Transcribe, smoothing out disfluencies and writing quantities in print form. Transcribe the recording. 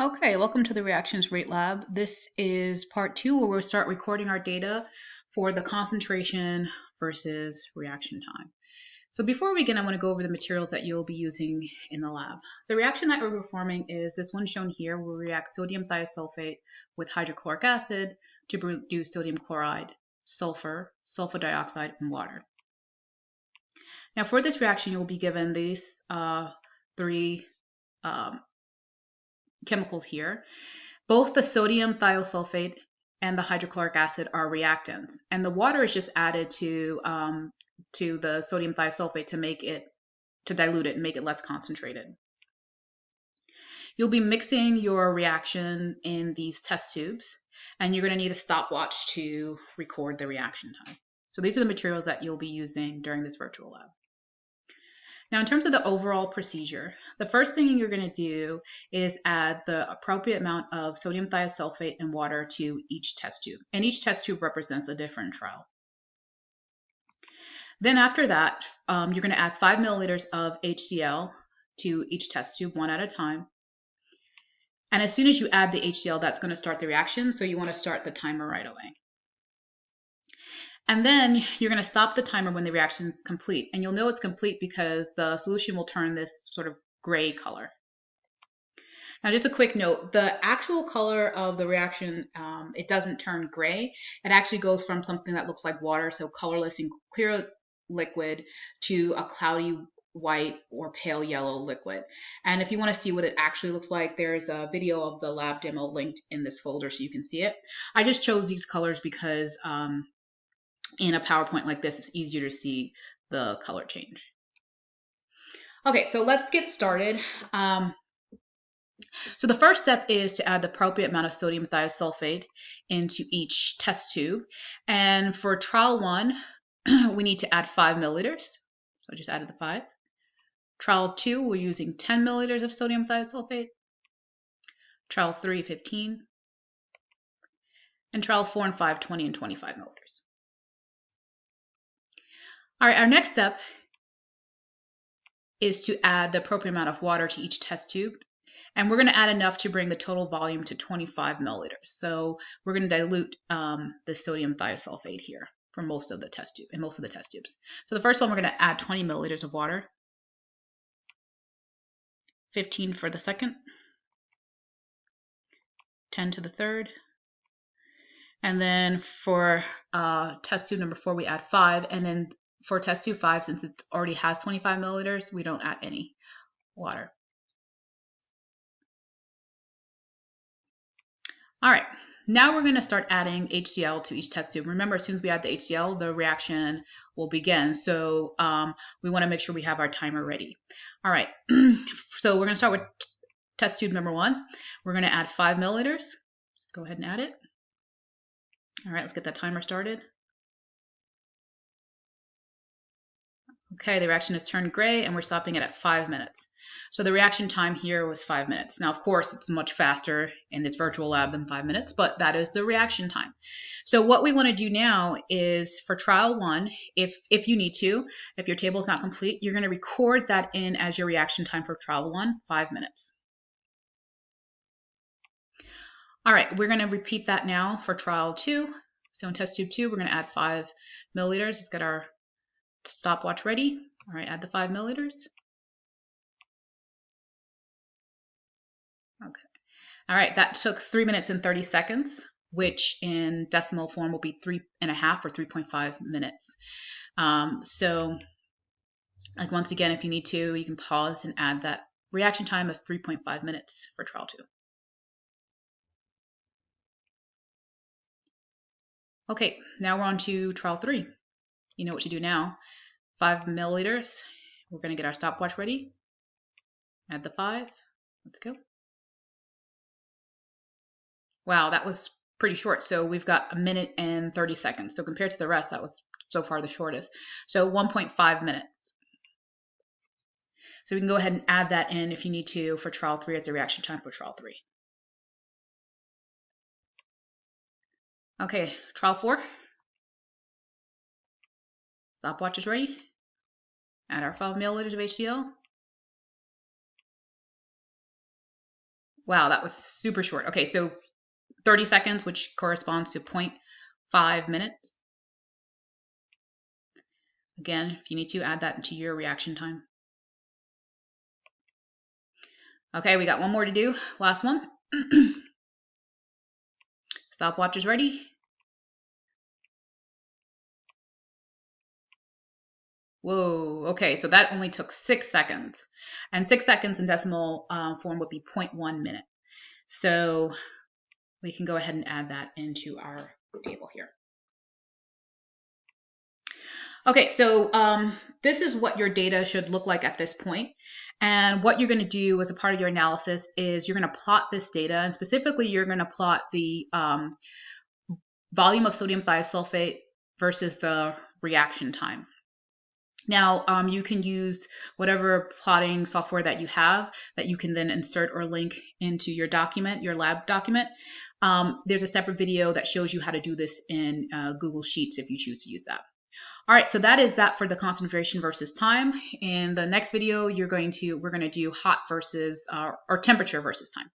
Okay, welcome to the Reactions Rate Lab. This is part 2 where we'll start recording our data for the concentration versus reaction time. So before we begin, I want to go over the materials that you'll be using in the lab. The reaction that we're performing is this one shown here, where we react sodium thiosulfate with hydrochloric acid to produce sodium chloride, sulfur, sulfur dioxide, and water. Now for this reaction, you'll be given these three chemicals here. Both the sodium thiosulfate and the hydrochloric acid are reactants, and the water is just added to the sodium thiosulfate to dilute it and make it less concentrated. You'll be mixing your reaction in these test tubes, and you're going to need a stopwatch to record the reaction time. So these are the materials that you'll be using during this virtual lab. Now, in terms of the overall procedure, the first thing you're going to do is add the appropriate amount of sodium thiosulfate and water to each test tube. And each test tube represents a different trial. Then after that, you're going to add 5 milliliters of HCl to each test tube, one at a time. And as soon as you add the HCl, that's going to start the reaction. So you want to start the timer right away. And then you're going to stop the timer when the reaction is complete. And you'll know it's complete because the solution will turn this sort of gray color. Now, just a quick note, the actual color of the reaction, it doesn't turn gray. It actually goes from something that looks like water, so colorless and clear liquid, to a cloudy white or pale yellow liquid. And if you want to see what it actually looks like, there's a video of the lab demo linked in this folder so you can see it. I just chose these colors because in a PowerPoint like this, it's easier to see the color change. Okay, so let's get started. So the first step is to add the appropriate amount of sodium thiosulfate into each test tube. And for trial 1, we need to add 5 milliliters. So I just added the 5. Trial 2, we're using 10 milliliters of sodium thiosulfate. Trial 3, 15. And trial 4 and 5, 20 and 25 milliliters. All right, our next step is to add the appropriate amount of water to each test tube. And we're going to add enough to bring the total volume to 25 milliliters. So we're going to dilute the sodium thiosulfate here for most of the test tubes. So the first one, we're going to add 20 milliliters of water, 15 for the second, 10 to the third. And then for test tube number 4, we add 5. And then for test tube 5, since it already has 25 milliliters, we don't add any water. All right, now we're going to start adding HCl to each test tube. Remember, as soon as we add the HCl, the reaction will begin. So we want to make sure we have our timer ready. All right, so we're going to start with test tube number 1. We're going to add 5 milliliters. Go ahead and add it. All right, let's get that timer started. Okay, the reaction has turned gray and we're stopping it at 5 minutes. So the reaction time here was 5 minutes. Now, of course, it's much faster in this virtual lab than 5 minutes, but that is the reaction time. So what we want to do now is for trial 1, if you need to, if your table is not complete, you're going to record that in as your reaction time for trial 1, 5 minutes. All right, we're going to repeat that now for trial 2. So in test tube 2, we're going to add 5 milliliters. Let's get our stopwatch ready. All right, add the 5 milliliters. Okay. All right, that took 3 minutes and 30 seconds, which in decimal form will be 3.5 or 3.5 minutes. So, like once again, if you need to, you can pause and add that reaction time of 3.5 minutes for trial 2. Okay, now we're on to trial 3. You know what to do now. 5 milliliters. We're going to get our stopwatch ready. Add the 5. Let's go. Wow, that was pretty short. So we've got 1 minute and 30 seconds. So compared to the rest, that was so far the shortest. So 1.5 minutes. So we can go ahead and add that in if you need to for trial 3 as the reaction time for trial 3. Okay, trial 4. Stopwatch is ready. Add our 5 milliliters of HCl. Wow, that was super short. Okay, so 30 seconds, which corresponds to 0.5 minutes. Again, if you need to add that into your reaction time. Okay, we got one more to do. Last one. Stopwatch is ready. Whoa, okay, so that only took 6 seconds. And 6 seconds in decimal form would be 0.1 minute. So we can go ahead and add that into our table here. Okay, so this is what your data should look like at this point. And what you're going to do as a part of your analysis is you're going to plot this data, and specifically you're going to plot the volume of sodium thiosulfate versus the reaction time. Now, you can use whatever plotting software that you have that you can then insert or link into your document, your lab document. There's a separate video that shows you how to do this in Google Sheets if you choose to use that. All right, so that is that for the concentration versus time. In the next video, we're going to do hot versus or temperature versus time.